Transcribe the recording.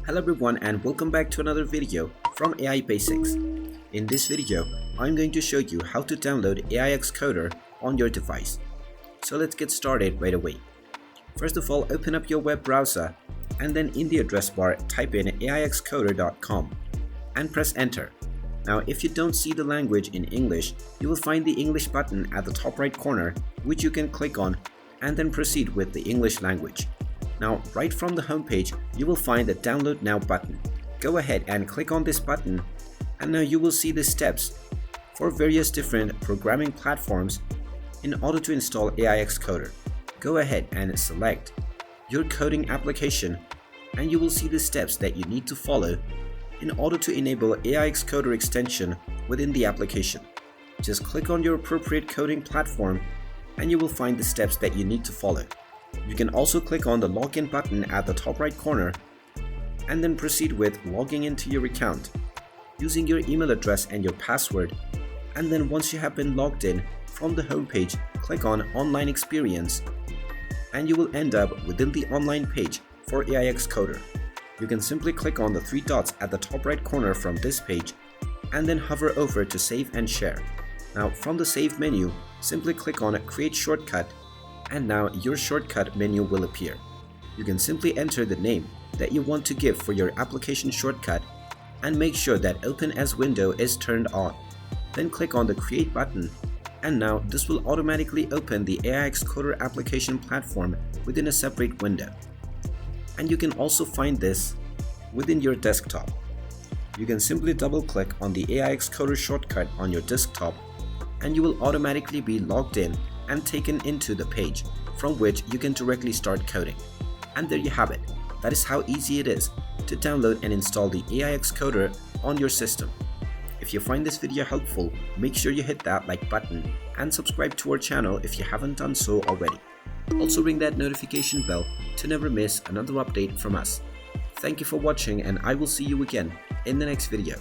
Hello everyone and welcome back to another video from AI Basics. In this video, I'm going to show you how to download aiXcoder on your device. So let's get started right away. First of all, open up your web browser and then in the address bar type in aiXcoder.com and press enter. Now if you don't see the language in English, you will find the English button at the top right corner which you can click on and then proceed with the English language. Now, right from the home page, you will find the Download Now button. Go ahead and click on this button, and now you will see the steps for various different programming platforms in order to install aiXcoder. Go ahead and select your coding application, and you will see the steps that you need to follow in order to enable aiXcoder extension within the application. Just click on your appropriate coding platform, and you will find the steps that you need to follow. You can also click on the login button at the top right corner and then proceed with logging into your account using your email address and your password, and then once you have been logged in from the home page, click on Online Experience and you will end up within the online page for aiXcoder. You can simply click on the three dots at the top right corner from this page and then hover over to Save and Share. Now from the Save menu, simply click on Create Shortcut, and now your shortcut menu will appear. You can simply enter the name that you want to give for your application shortcut and make sure that Open as window is turned on. Then click on the Create button, and now this will automatically open the aiXcoder application platform within a separate window. And you can also find this within your desktop. You can simply double click on the aiXcoder shortcut on your desktop and you will automatically be logged in and taken into the page from which you can directly start coding. And there you have it. That is how easy it is to download and install the aiXcoder on your system. If you find this video helpful, make sure you hit that like button and subscribe to our channel if you haven't done so already. Also ring that notification bell to never miss another update from us. Thank you for watching and I will see you again in the next video.